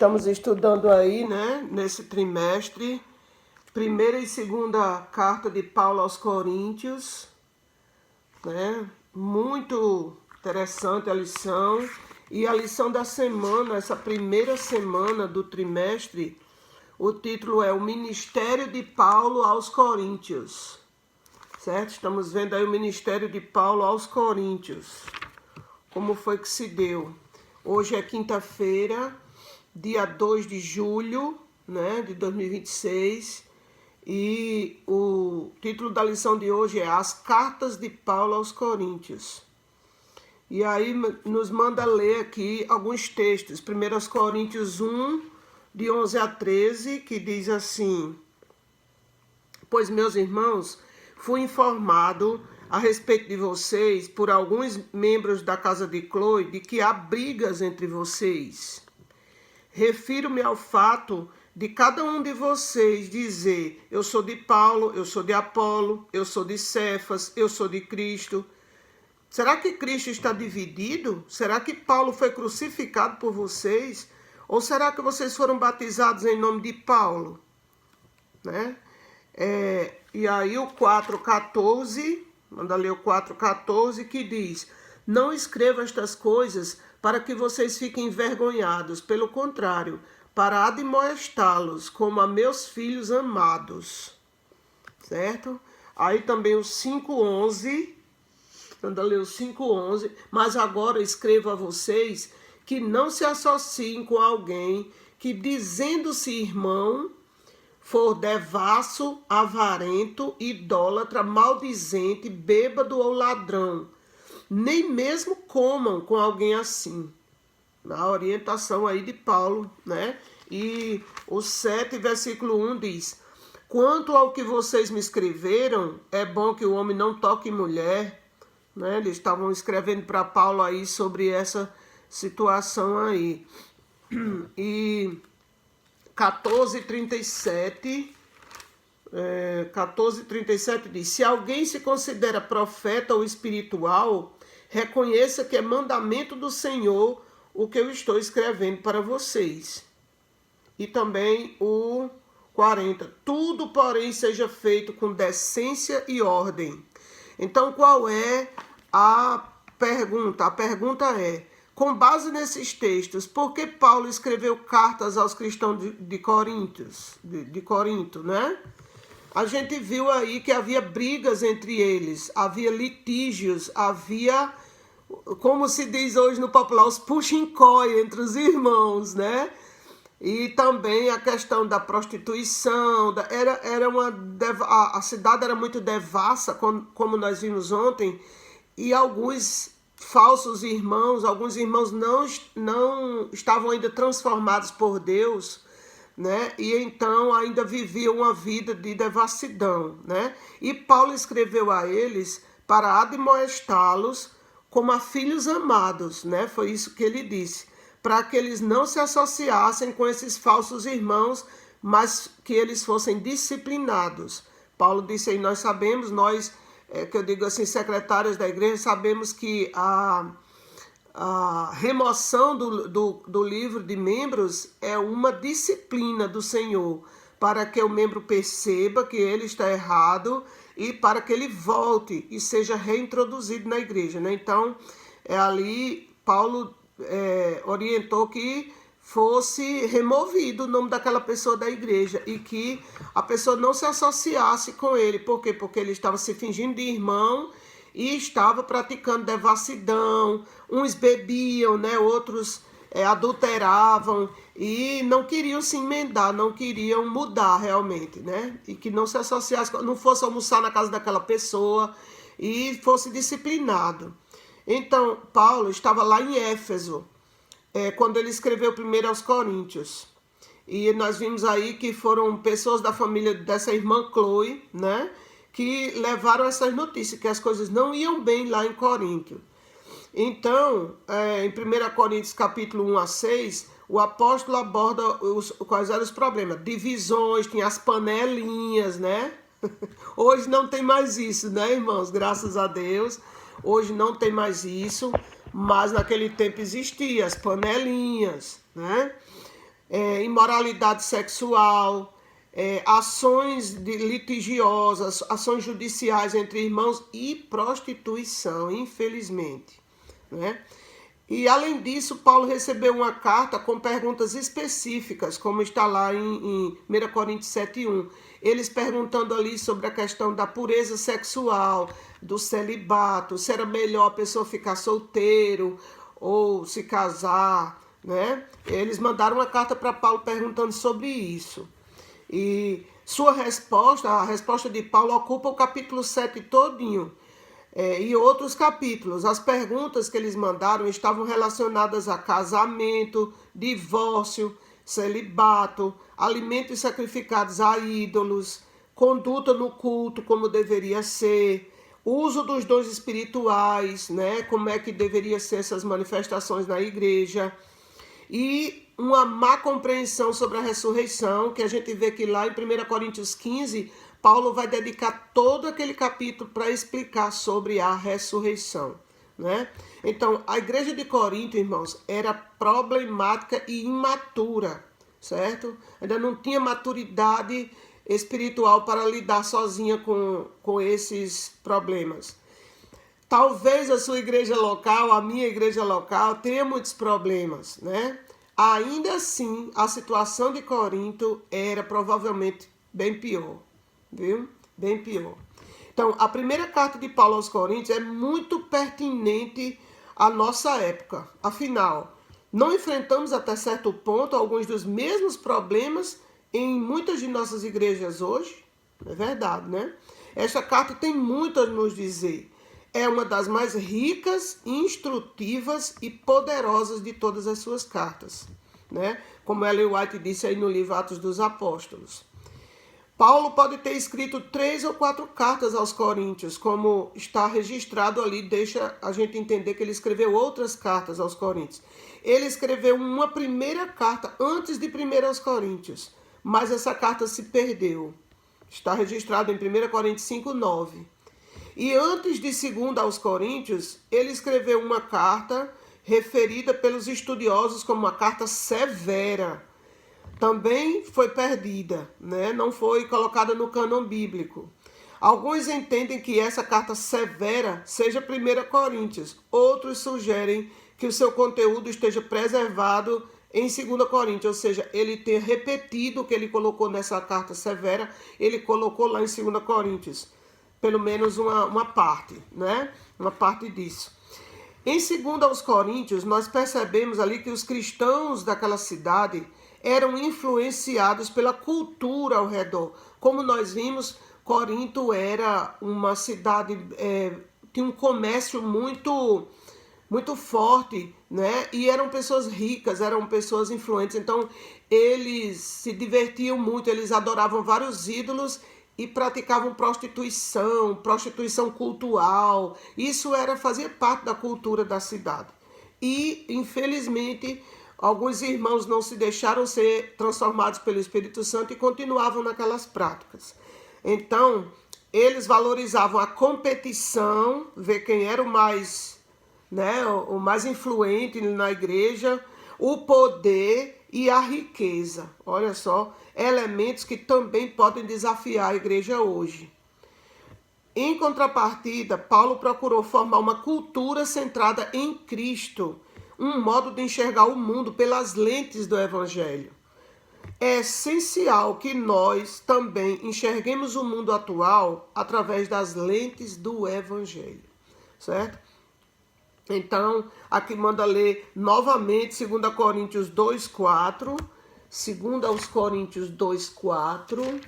Estamos estudando aí, né, nesse trimestre, primeira e segunda carta de Paulo aos Coríntios, né? Muito interessante a lição. E a lição da semana, essa primeira semana do trimestre, o título é O Ministério de Paulo aos Coríntios. Certo? Estamos vendo aí o ministério de Paulo aos Coríntios. Como foi que se deu? Hoje é quinta-feira, dia 2 de julho, né, de 2026, e o título da lição de hoje é As Cartas de Paulo aos Coríntios. E aí nos manda ler aqui alguns textos. 1 Coríntios 1, de 11 a 13, que diz assim: Pois, meus irmãos, fui informado a respeito de vocês por alguns membros da casa de Cloe de que há brigas entre vocês. Refiro-me ao fato de cada um de vocês dizer: eu sou de Paulo, eu sou de Apolo, eu sou de Cefas, eu sou de Cristo. Será que Cristo está dividido? Será que Paulo foi crucificado por vocês? Ou será que vocês foram batizados em nome de Paulo? Né? E aí o 4,14, manda ler o 4,14, que diz: Não escreva estas coisas para que vocês fiquem envergonhados, pelo contrário, para admoestá-los como a meus filhos amados. Certo? Aí também o 5,11, manda ler o 5,11, mas agora escrevo a vocês que não se associem com alguém que, dizendo-se irmão, for devasso, avarento, idólatra, maldizente, bêbado ou ladrão. Nem mesmo comam com alguém assim. Na orientação aí de Paulo, né? E o 7, versículo 1 diz: Quanto ao que vocês me escreveram, é bom que o homem não toque mulher. Né? Eles estavam escrevendo para Paulo aí sobre essa situação aí. E 14:37 diz: Se alguém se considera profeta ou espiritual, reconheça que é mandamento do Senhor o que eu estou escrevendo para vocês. E também o 40: Tudo, porém, seja feito com decência e ordem. Então, qual é a pergunta? A pergunta é: com base nesses textos, por que Paulo escreveu cartas aos cristãos de Corinto, né? A gente viu aí que havia brigas entre eles, havia litígios, havia, como se diz hoje no popular, os puxa-encoia entre os irmãos, né? E também a questão da prostituição, a cidade era muito devassa, como nós vimos ontem, e alguns falsos irmãos, alguns irmãos não estavam ainda transformados por Deus, né? E então ainda viviam uma vida de devassidão, né? E Paulo escreveu a eles para admoestá-los como a filhos amados, né? Foi isso que ele disse, para que eles não se associassem com esses falsos irmãos, mas que eles fossem disciplinados. Paulo disse aí: nós sabemos, que eu digo assim, secretários da igreja, sabemos que a remoção do livro de membros é uma disciplina do Senhor, para que o membro perceba que ele está errado e para que ele volte e seja reintroduzido na igreja, né? Então, ali Paulo orientou que fosse removido o nome daquela pessoa da igreja e que a pessoa não se associasse com ele. Por quê? Porque ele estava se fingindo de irmão e estava praticando devassidão. Uns bebiam, né? Outros adulteravam e não queriam se emendar, não queriam mudar realmente, né? E que não se associasse, não fosse almoçar na casa daquela pessoa e fosse disciplinado. Então, Paulo estava lá em Éfeso, quando ele escreveu primeiro aos Coríntios. E nós vimos aí que foram pessoas da família dessa irmã Cloe, né, que levaram essas notícias, que as coisas não iam bem lá em Corinto. Então, em 1 Coríntios capítulo 1 a 6, o apóstolo aborda quais eram os problemas. Divisões, tinha as panelinhas, né? Hoje não tem mais isso, né, irmãos? Graças a Deus. Hoje não tem mais isso, mas naquele tempo existia as panelinhas, né? imoralidade sexual, ações litigiosas, ações judiciais entre irmãos e prostituição, infelizmente, né? E além disso, Paulo recebeu uma carta com perguntas específicas, como está lá em 1 Coríntios 7:1. Eles perguntando ali sobre a questão da pureza sexual, do celibato, se era melhor a pessoa ficar solteiro ou se casar, né? Eles mandaram uma carta para Paulo perguntando sobre isso. E sua resposta, a resposta de Paulo, ocupa o capítulo 7 todinho. E outros capítulos. As perguntas que eles mandaram estavam relacionadas a casamento, divórcio, celibato, alimentos sacrificados a ídolos, conduta no culto como deveria ser, uso dos dons espirituais, né? Como é que deveria ser essas manifestações na igreja. E uma má compreensão sobre a ressurreição, que a gente vê que lá em 1 Coríntios 15, Paulo vai dedicar todo aquele capítulo para explicar sobre a ressurreição, né? Então, a igreja de Corinto, irmãos, era problemática e imatura, certo? Ainda não tinha maturidade espiritual para lidar sozinha com esses problemas. Talvez a sua igreja local, a minha igreja local, tenha muitos problemas, né? Ainda assim, a situação de Corinto era provavelmente bem pior, viu? Bem pior. Então, a primeira carta de Paulo aos Coríntios é muito pertinente à nossa época. Afinal, não enfrentamos até certo ponto alguns dos mesmos problemas em muitas de nossas igrejas hoje? É verdade, né? Esta carta tem muito a nos dizer. É uma das mais ricas, instrutivas e poderosas de todas as suas cartas, né? Como Ellen White disse aí no livro Atos dos Apóstolos. Paulo pode ter escrito 3 ou 4 cartas aos Coríntios, como está registrado ali, deixa a gente entender que ele escreveu outras cartas aos Coríntios. Ele escreveu uma primeira carta antes de 1 aos Coríntios, mas essa carta se perdeu. Está registrado em 1 Coríntios 5:9. E antes de 2 aos Coríntios, ele escreveu uma carta referida pelos estudiosos como uma carta severa. Também foi perdida, né? Não foi colocada no cânon bíblico. Alguns entendem que essa carta severa seja 1 Coríntios. Outros sugerem que o seu conteúdo esteja preservado em 2 Coríntios, ou seja, ele ter repetido o que ele colocou nessa carta severa, ele colocou lá em 2 Coríntios. Pelo menos uma parte, né? Uma parte disso. Em 2 aos Coríntios, nós percebemos ali que os cristãos daquela cidade eram influenciados pela cultura ao redor. Como nós vimos, Corinto era uma cidade, tinha um comércio muito forte, né? E eram pessoas ricas, eram pessoas influentes. Então, eles se divertiam muito, eles adoravam vários ídolos e praticavam prostituição cultural. Isso fazia parte da cultura da cidade. E, infelizmente, alguns irmãos não se deixaram ser transformados pelo Espírito Santo e continuavam naquelas práticas. Então, eles valorizavam a competição, ver quem era o mais influente na igreja, o poder e a riqueza. Olha só, elementos que também podem desafiar a igreja hoje. Em contrapartida, Paulo procurou formar uma cultura centrada em Cristo, um modo de enxergar o mundo pelas lentes do Evangelho. É essencial que nós também enxerguemos o mundo atual através das lentes do Evangelho, certo? Então, aqui manda ler novamente 2 Coríntios 2:4, 2 aos Coríntios 2:4,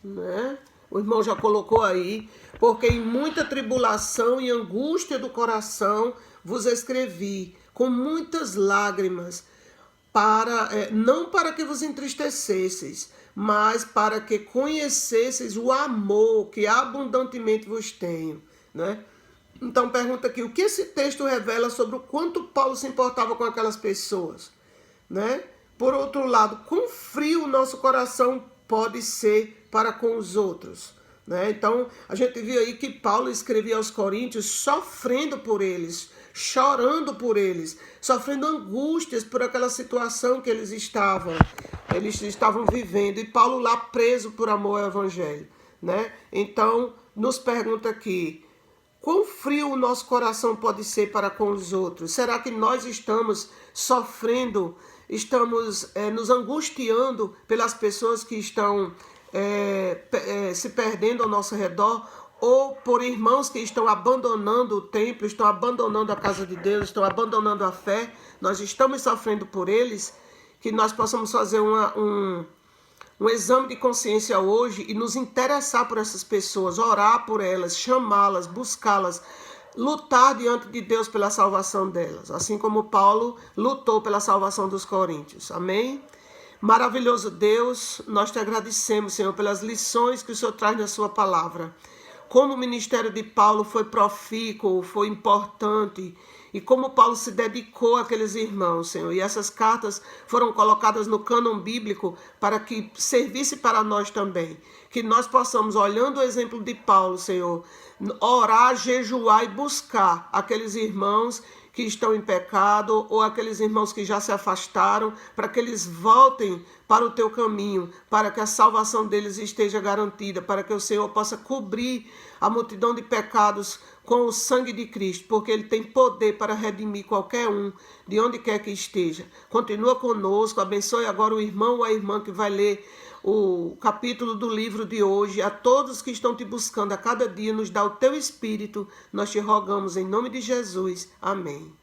né? O irmão já colocou aí, porque em muita tribulação e angústia do coração vos escrevi, com muitas lágrimas, não para que vos entristecesseis, mas para que conhecesseis o amor que abundantemente vos tenho, né? Então pergunta aqui, o que esse texto revela sobre o quanto Paulo se importava com aquelas pessoas, né? Por outro lado, quão frio o nosso coração pode ser para com os outros, né? Então, a gente viu aí que Paulo escrevia aos Coríntios sofrendo por eles, chorando por eles, sofrendo angústias por aquela situação que eles estavam vivendo, e Paulo lá preso por amor ao evangelho, né? Então, nos pergunta aqui, quão frio o nosso coração pode ser para com os outros? Será que nós estamos sofrendo, estamos nos angustiando pelas pessoas que estão se perdendo ao nosso redor? Ou por irmãos que estão abandonando o templo, estão abandonando a casa de Deus, estão abandonando a fé? Nós estamos sofrendo por eles? Que nós possamos fazer um exame de consciência hoje e nos interessar por essas pessoas, orar por elas, chamá-las, buscá-las, lutar diante de Deus pela salvação delas, assim como Paulo lutou pela salvação dos coríntios. Amém? Maravilhoso Deus, nós te agradecemos, Senhor, pelas lições que o Senhor traz na sua palavra. Como o ministério de Paulo foi profícuo, foi importante, e como Paulo se dedicou àqueles irmãos, Senhor. E essas cartas foram colocadas no cânon bíblico para que servisse para nós também. Que nós possamos, olhando o exemplo de Paulo, Senhor, orar, jejuar e buscar aqueles irmãos que estão em pecado, ou aqueles irmãos que já se afastaram, para que eles voltem para o teu caminho, para que a salvação deles esteja garantida, para que o Senhor possa cobrir a multidão de pecados com o sangue de Cristo, porque Ele tem poder para redimir qualquer um, de onde quer que esteja. Continua conosco, abençoe agora o irmão ou a irmã que vai ler o capítulo do livro de hoje. A todos que estão te buscando a cada dia, nos dá o teu Espírito, nós te rogamos em nome de Jesus. Amém.